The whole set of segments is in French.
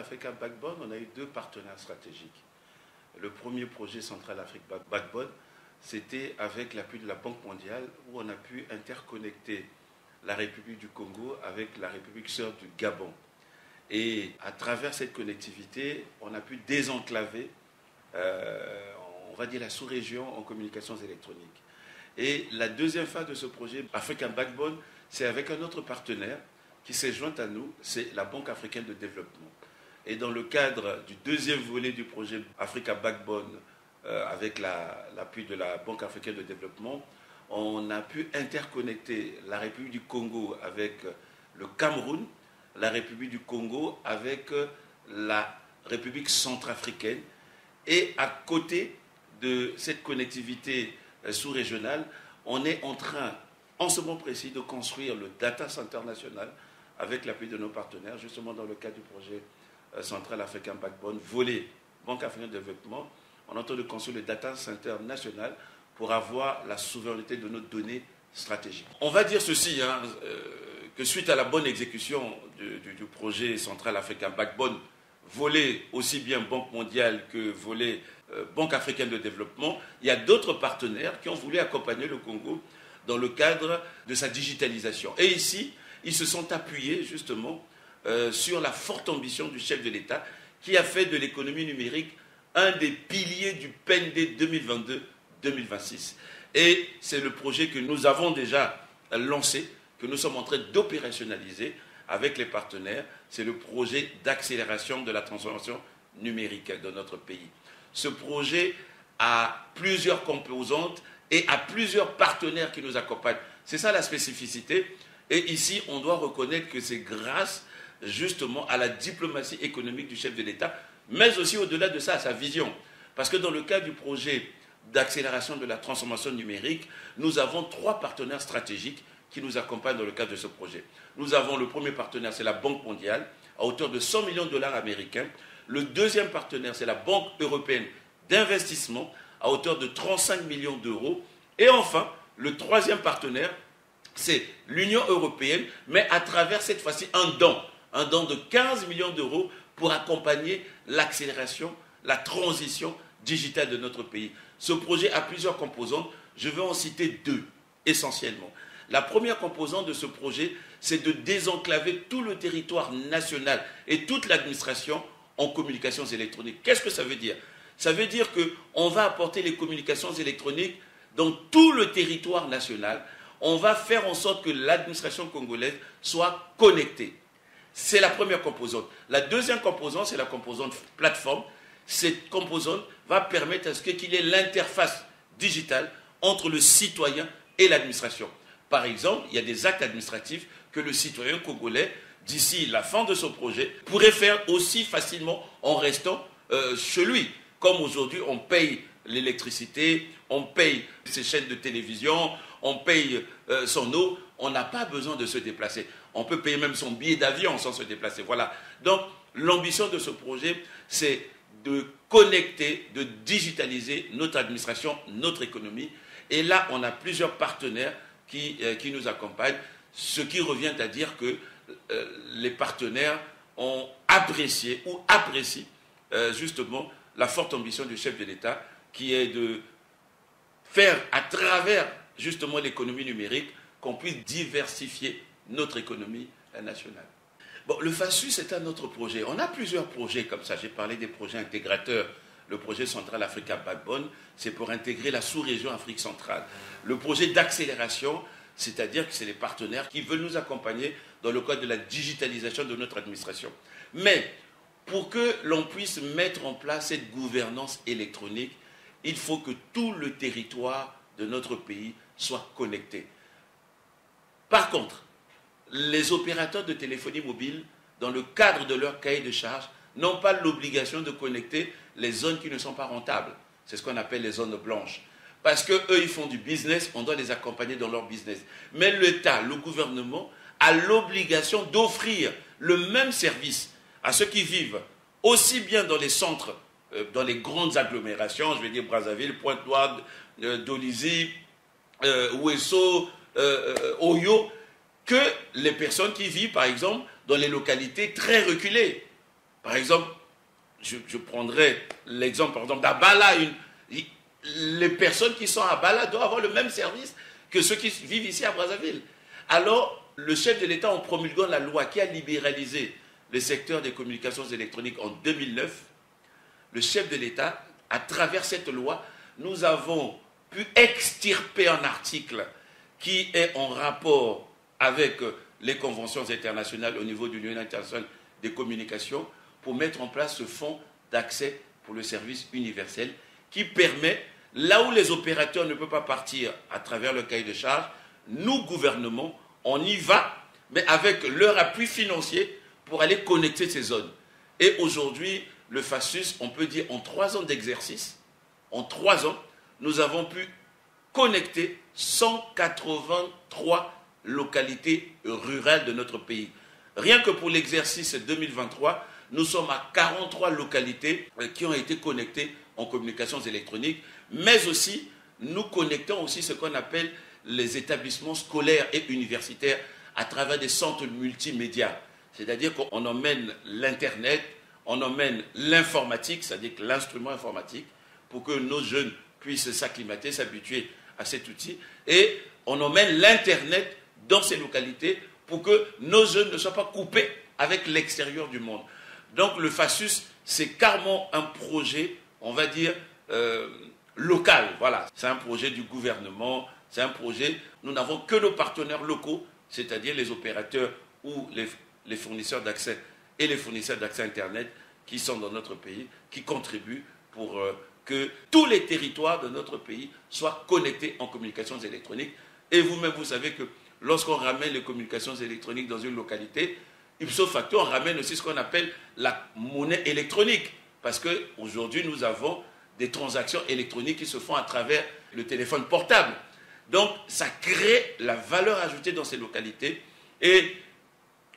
Africa Backbone, on a eu deux partenaires stratégiques. Le premier projet Central Africa Backbone, c'était avec l'appui de la Banque mondiale, où on a pu interconnecter la République du Congo avec la République sœur du Gabon. Et à travers cette connectivité, on a pu désenclaver, on va dire, la sous-région en communications électroniques. Et la deuxième phase de ce projet, African Backbone, c'est avec un autre partenaire qui s'est joint à nous, c'est la Banque africaine de développement. Et dans le cadre du deuxième volet du projet Africa Backbone, avec l'appui de la Banque africaine de développement, on a pu interconnecter la République du Congo avec le Cameroun, la République du Congo avec la République centrafricaine. Et à côté de cette connectivité sous-régionale, on est en train, en ce moment précis, de construire le Data Center national avec l'appui de nos partenaires, justement dans le cadre du projet Central African Backbone, volet Banque africaine de développement. On est en train de construire le Data Center national pour avoir la souveraineté de nos données stratégiques. On va dire ceci, que suite à la bonne exécution du projet Central African Backbone, volet aussi bien Banque mondiale que volet Banque africaine de développement, il y a d'autres partenaires qui ont voulu accompagner le Congo dans le cadre de sa digitalisation. Et ici, ils se sont appuyés justement sur la forte ambition du chef de l'État qui a fait de l'économie numérique un des piliers du PND 2022-2026. Et c'est le projet que nous avons déjà lancé, que nous sommes en train d'opérationnaliser avec les partenaires. C'est le projet d'accélération de la transformation numérique de notre pays. Ce projet a plusieurs composantes et a plusieurs partenaires qui nous accompagnent. C'est ça la spécificité. Et ici, on doit reconnaître que c'est grâce justement à la diplomatie économique du chef de l'État, mais aussi au-delà de ça, à sa vision. Parce que dans le cadre du projet d'accélération de la transformation numérique, nous avons 3 partenaires stratégiques qui nous accompagnent dans le cadre de ce projet. Nous avons le premier partenaire, c'est la Banque mondiale, à hauteur de 100 millions de dollars américains. Le deuxième partenaire, c'est la Banque européenne d'investissement, à hauteur de 35 millions d'euros. Et enfin, le troisième partenaire, c'est l'Union européenne, mais à travers cette fois-ci un don de 15 millions d'euros pour accompagner l'accélération, la transition digitale de notre pays. Ce projet a plusieurs composantes, je vais en citer 2 essentiellement. La première composante de ce projet, c'est de désenclaver tout le territoire national et toute l'administration en communications électroniques. Qu'est-ce que ça veut dire? Ça veut dire qu'on va apporter les communications électroniques dans tout le territoire national. On va faire en sorte que l'administration congolaise soit connectée. C'est la première composante. La deuxième composante, c'est la composante plateforme. Cette composante va permettre à ce qu'il y ait l'interface digitale entre le citoyen et l'administration. Par exemple, il y a des actes administratifs que le citoyen congolais, d'ici la fin de son projet, pourrait faire aussi facilement en restant chez lui. Comme aujourd'hui, on paye l'électricité, on paye ses chaînes de télévision, on paye son eau, on n'a pas besoin de se déplacer. On peut payer même son billet d'avion sans se déplacer. Voilà. Donc, l'ambition de ce projet, c'est de connecter, de digitaliser notre administration, notre économie. Et là, on a plusieurs partenaires qui nous accompagnent, ce qui revient à dire que les partenaires ont apprécié ou apprécient justement la forte ambition du chef de l'État qui est de faire à travers justement l'économie numérique qu'on puisse diversifier notre économie nationale. Bon, le FASU, c'est un autre projet. On a plusieurs projets comme ça. J'ai parlé des projets intégrateurs. Le projet Central Africa Backbone, c'est pour intégrer la sous-région Afrique centrale. Le projet d'accélération, c'est-à-dire que c'est les partenaires qui veulent nous accompagner dans le cadre de la digitalisation de notre administration. Mais pour que l'on puisse mettre en place cette gouvernance électronique, il faut que tout le territoire de notre pays soit connecté. Par contre, les opérateurs de téléphonie mobile, dans le cadre de leur cahier de charges, n'ont pas l'obligation de connecter les zones qui ne sont pas rentables. C'est ce qu'on appelle les zones blanches. Parce qu'eux, ils font du business, on doit les accompagner dans leur business. Mais l'État, le gouvernement, a l'obligation d'offrir le même service à ceux qui vivent aussi bien dans les centres, dans les grandes agglomérations, je vais dire Brazzaville, Pointe-Noire, Dolisie, Ouesso, Oyo, que les personnes qui vivent, par exemple, dans les localités très reculées. Par exemple, je prendrai l'exemple, par exemple, d'Abala. Les personnes qui sont à Abala doivent avoir le même service que ceux qui vivent ici à Brazzaville. Alors, le chef de l'État, en promulguant la loi qui a libéralisé le secteur des communications électroniques en 2009, le chef de l'État, à travers cette loi, nous avons pu extirper un article qui est en rapport avec les conventions internationales au niveau de l'Union internationale des communications pour mettre en place ce fonds d'accès pour le service universel qui permet, là où les opérateurs ne peuvent pas partir à travers le cahier de charges, nous, gouvernement, on y va, mais avec leur appui financier pour aller connecter ces zones. Et aujourd'hui, le FASUS, on peut dire en 3 ans d'exercice, en 3 ans, nous avons pu connecter 183 localités rurales de notre pays. Rien que pour l'exercice 2023, nous sommes à 43 localités qui ont été connectées en communications électroniques, mais aussi nous connectons aussi ce qu'on appelle les établissements scolaires et universitaires à travers des centres multimédia. C'est-à-dire qu'on emmène l'Internet, on emmène l'informatique, c'est-à-dire l'instrument informatique, pour que nos jeunes puissent s'acclimater, s'habituer à cet outil, et on emmène l'Internet dans ces localités pour que nos jeunes ne soient pas coupés avec l'extérieur du monde. Donc le FASUS, c'est carrément un projet, on va dire, local. Voilà, c'est un projet du gouvernement, c'est un projet, nous n'avons que nos partenaires locaux, c'est-à-dire les opérateurs ou les fournisseurs d'accès et les fournisseurs d'accès Internet qui sont dans notre pays, qui contribuent pour que tous les territoires de notre pays soient connectés en communications électroniques. Et vous-même, vous savez que lorsqu'on ramène les communications électroniques dans une localité, ipso facto, on ramène aussi ce qu'on appelle la monnaie électronique. Parce qu'aujourd'hui, nous avons des transactions électroniques qui se font à travers le téléphone portable. Donc, ça crée la valeur ajoutée dans ces localités. Et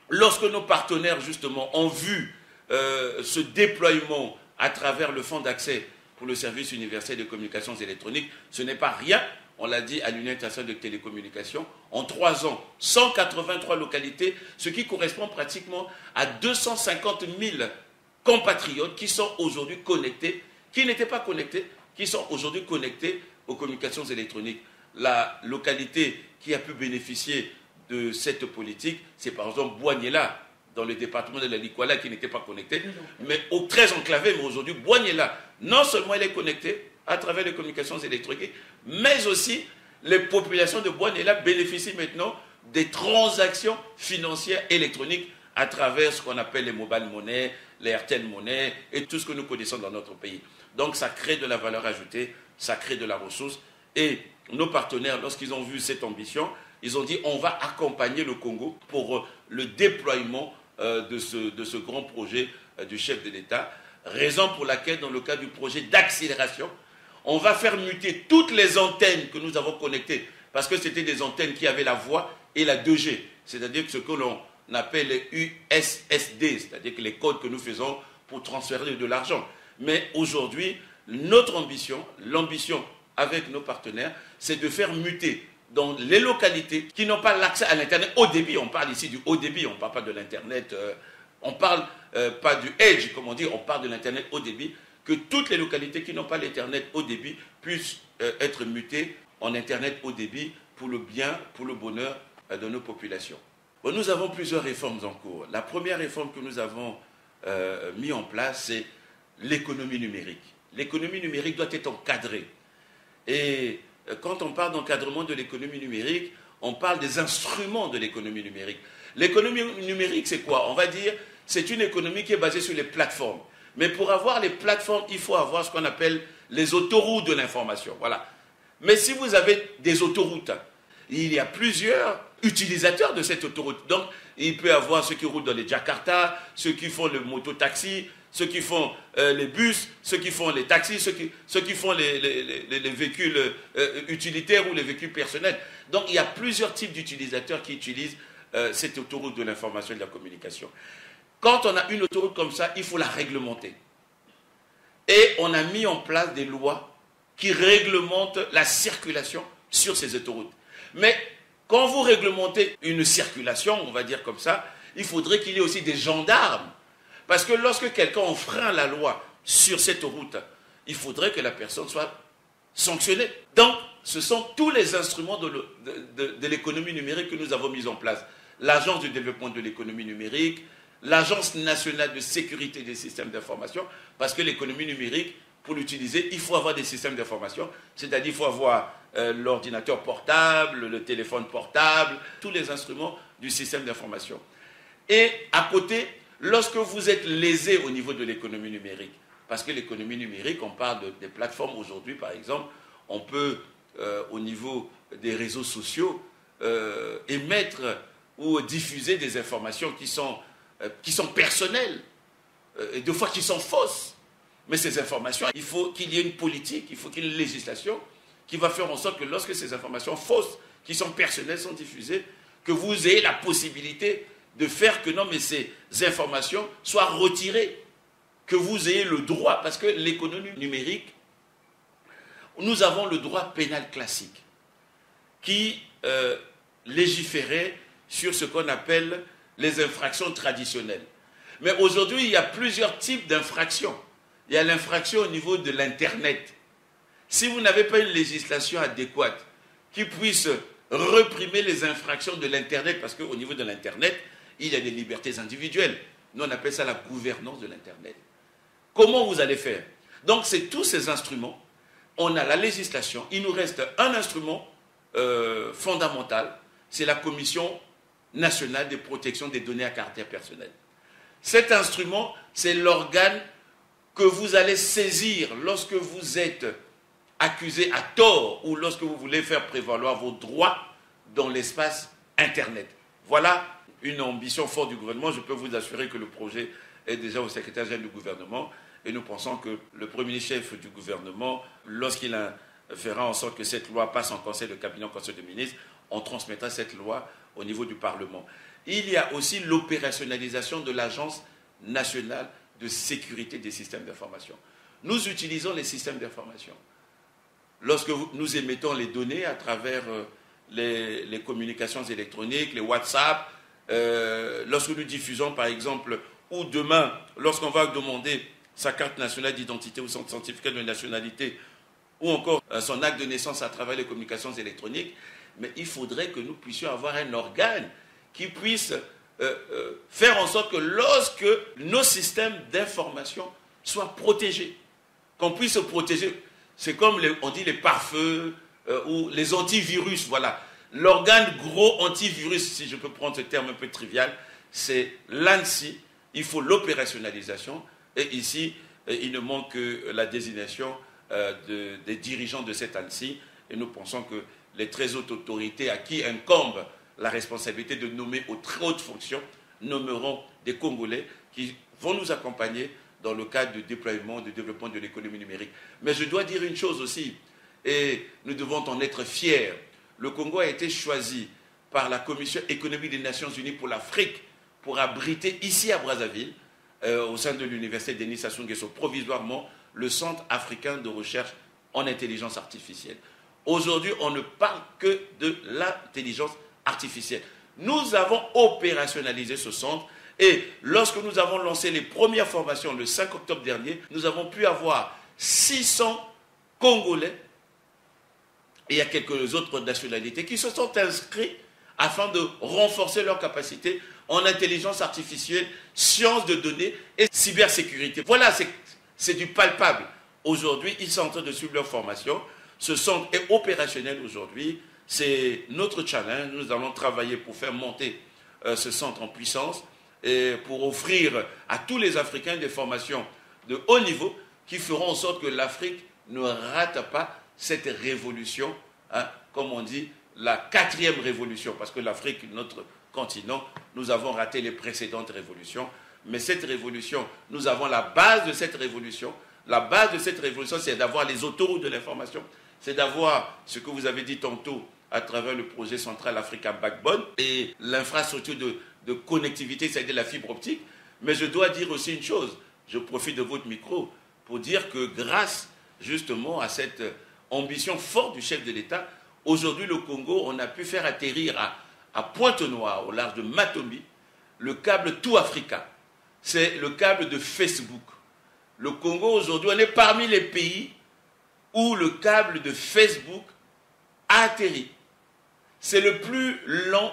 lorsque nos partenaires, justement, ont vu ce déploiement à travers le fonds d'accès pour le service universel de communications électroniques, ce n'est pas rien. On l'a dit à l'Union internationale de télécommunications, en 3 ans, 183 localités, ce qui correspond pratiquement à 250 000 compatriotes qui sont aujourd'hui connectés, qui n'étaient pas connectés, qui sont aujourd'hui connectés aux communications électroniques. La localité qui a pu bénéficier de cette politique, c'est par exemple Boignela, dans le département de la Likwala, qui n'était pas connecté, mais très enclavé, mais aujourd'hui, Boignela, non seulement elle est connectée à travers les communications électroniques, mais aussi les populations de Boignela bénéficient maintenant des transactions financières électroniques à travers ce qu'on appelle les mobile money, les RTL money et tout ce que nous connaissons dans notre pays. Donc ça crée de la valeur ajoutée, ça crée de la ressource. Et nos partenaires, lorsqu'ils ont vu cette ambition, ils ont dit on va accompagner le Congo pour le déploiement de ce grand projet du chef de l'État. Raison pour laquelle, dans le cadre du projet d'accélération, on va faire muter toutes les antennes que nous avons connectées, parce que c'était des antennes qui avaient la voix et la 2G, c'est-à-dire ce que l'on appelle les USSD, c'est-à-dire que les codes que nous faisons pour transférer de l'argent. Mais aujourd'hui, notre ambition, l'ambition avec nos partenaires, c'est de faire muter dans les localités qui n'ont pas l'accès à l'Internet haut débit. On parle ici du haut débit, on ne parle pas de l'Internet, on ne parle pas du Edge, comme on dit, on parle de l'Internet haut débit, que toutes les localités qui n'ont pas l'Internet haut débit puissent être mutées en Internet haut débit pour le bien, pour le bonheur de nos populations. Bon, nous avons plusieurs réformes en cours. La première réforme que nous avons mise en place, c'est l'économie numérique. L'économie numérique doit être encadrée. Et quand on parle d'encadrement de l'économie numérique, on parle des instruments de l'économie numérique. L'économie numérique, c'est quoi? On va dire, c'est une économie qui est basée sur les plateformes. Mais pour avoir les plateformes, il faut avoir ce qu'on appelle les autoroutes de l'information. Voilà. Mais si vous avez des autoroutes, il y a plusieurs utilisateurs de cette autoroute. Donc, il peut y avoir ceux qui roulent dans les Jakarta, ceux qui font le mototaxi, ceux qui font les bus, ceux qui font les taxis, ceux qui font les véhicules utilitaires ou les véhicules personnels. Donc, il y a plusieurs types d'utilisateurs qui utilisent cette autoroute de l'information et de la communication. Quand on a une autoroute comme ça, il faut la réglementer. Et on a mis en place des lois qui réglementent la circulation sur ces autoroutes. Mais quand vous réglementez une circulation, on va dire comme ça, il faudrait qu'il y ait aussi des gendarmes. Parce que lorsque quelqu'un enfreint la loi sur cette route, il faudrait que la personne soit sanctionnée. Donc, ce sont tous les instruments de l'économie numérique que nous avons mis en place. L'Agence du développement de l'économie numérique, l'Agence nationale de sécurité des systèmes d'information, parce que l'économie numérique, pour l'utiliser, il faut avoir des systèmes d'information, c'est-à-dire il faut avoir l'ordinateur portable, le téléphone portable, tous les instruments du système d'information. Et à côté, lorsque vous êtes lésé au niveau de l'économie numérique, parce que l'économie numérique, on parle des plateformes aujourd'hui, par exemple, on peut, au niveau des réseaux sociaux, émettre ou diffuser des informations qui sont personnelles, et des fois qui sont fausses. Mais ces informations, il faut qu'il y ait une politique, il faut qu'il y ait une législation qui va faire en sorte que lorsque ces informations fausses, qui sont personnelles, sont diffusées, que vous ayez la possibilité de faire que non, mais ces informations soient retirées, que vous ayez le droit, parce que l'économie numérique, nous avons le droit pénal classique qui légiférait sur ce qu'on appelle les infractions traditionnelles. Mais aujourd'hui, il y a plusieurs types d'infractions. Il y a l'infraction au niveau de l'Internet. Si vous n'avez pas une législation adéquate qui puisse réprimer les infractions de l'Internet, parce qu'au niveau de l'Internet, il y a des libertés individuelles. Nous, on appelle ça la gouvernance de l'Internet. Comment vous allez faire? Donc, c'est tous ces instruments. On a la législation. Il nous reste un instrument fondamental. C'est la Commission nationale de protection des données à caractère personnel. Cet instrument, c'est l'organe que vous allez saisir lorsque vous êtes accusé à tort ou lorsque vous voulez faire prévaloir vos droits dans l'espace Internet. Voilà une ambition forte du gouvernement. Je peux vous assurer que le projet est déjà au secrétaire général du gouvernement et nous pensons que le premier chef du gouvernement, lorsqu'il fera en sorte que cette loi passe en conseil de cabinet, en conseil de ministres, on transmettra cette loi au niveau du Parlement. Il y a aussi l'opérationnalisation de l'Agence nationale de sécurité des systèmes d'information. Nous utilisons les systèmes d'information. Lorsque nous émettons les données à travers les communications électroniques, les WhatsApp, lorsque nous diffusons par exemple, ou demain, lorsqu'on va demander sa carte nationale d'identité ou son certificat de nationalité, ou encore son acte de naissance à travers les communications électroniques, mais il faudrait que nous puissions avoir un organe qui puisse faire en sorte que lorsque nos systèmes d'information soient protégés, qu'on puisse se protéger, c'est comme on dit les pare-feux ou les antivirus, voilà. L'organe gros antivirus, si je peux prendre ce terme un peu trivial, c'est l'ANSSI, il faut l'opérationnalisation, et ici, il ne manque que la désignation des dirigeants de cette ANSSI, et nous pensons que les très hautes autorités à qui incombe la responsabilité de nommer aux très hautes fonctions nommeront des Congolais qui vont nous accompagner dans le cadre du déploiement, du développement de l'économie numérique. Mais je dois dire une chose aussi, et nous devons en être fiers. Le Congo a été choisi par la Commission économique des Nations Unies pour l'Afrique pour abriter ici à Brazzaville, au sein de l'université Denis Sassou Nguesso, provisoirement, le Centre africain de recherche en intelligence artificielle. Aujourd'hui, on ne parle que de l'intelligence artificielle. Nous avons opérationnalisé ce centre et lorsque nous avons lancé les premières formations le 5 octobre dernier, nous avons pu avoir 600 Congolais et il y a quelques autres nationalités qui se sont inscrits afin de renforcer leurs capacités en intelligence artificielle, sciences de données et cybersécurité. Voilà, c'est du palpable. Aujourd'hui, ils sont en train de suivre leur formation. Ce centre est opérationnel aujourd'hui. C'est notre challenge. Nous allons travailler pour faire monter ce centre en puissance et pour offrir à tous les Africains des formations de haut niveau qui feront en sorte que l'Afrique ne rate pas cette révolution, hein, comme on dit, la 4e révolution, parce que l'Afrique, notre continent, nous avons raté les précédentes révolutions, mais cette révolution, nous avons la base de cette révolution. La base de cette révolution, c'est d'avoir les autoroutes de l'information, c'est d'avoir ce que vous avez dit tantôt à travers le projet Central Africa Backbone et l'infrastructure de connectivité, c'est-à-dire la fibre optique. Mais je dois dire aussi une chose, je profite de votre micro pour dire que grâce justement à cette ambition forte du chef de l'État, aujourd'hui le Congo, on a pu faire atterrir à Pointe-Noire, au large de Matomi, le câble Tout Africa. c'est le câble de Facebook. Le Congo, aujourd'hui, on est parmi les pays où le câble de Facebook a atterri. C'est le plus long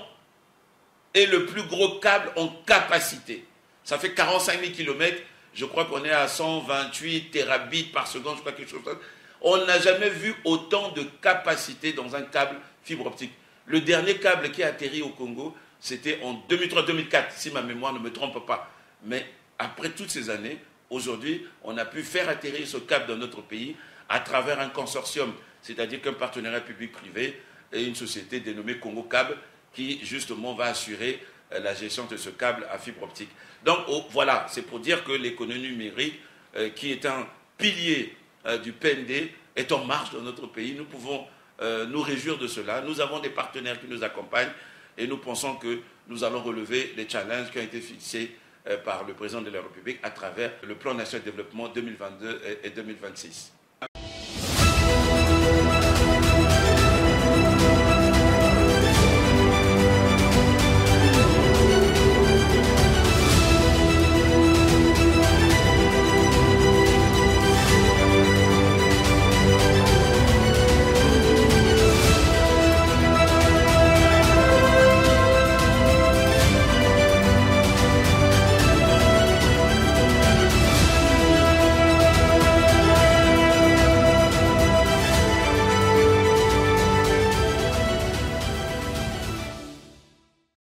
et le plus gros câble en capacité. Ça fait 45 000 km. Je crois qu'on est à 128 terabits par seconde, je crois quelque chose comme ça. On n'a jamais vu autant de capacité dans un câble fibre optique. Le dernier câble qui a atterri au Congo, c'était en 2003-2004, si ma mémoire ne me trompe pas. Mais après toutes ces années, aujourd'hui, on a pu faire atterrir ce câble dans notre pays à travers un consortium, c'est-à-dire qu'un partenariat public-privé et une société dénommée Congo Câble qui, justement, va assurer la gestion de ce câble à fibre optique. Donc, voilà, c'est pour dire que l'économie numérique, qui est un pilier du PND, est en marche dans notre pays. Nous pouvons nous réjouir de cela. Nous avons des partenaires qui nous accompagnent et nous pensons que nous allons relever les challenges qui ont été fixés par le président de la République à travers le plan national de développement 2022 et 2026.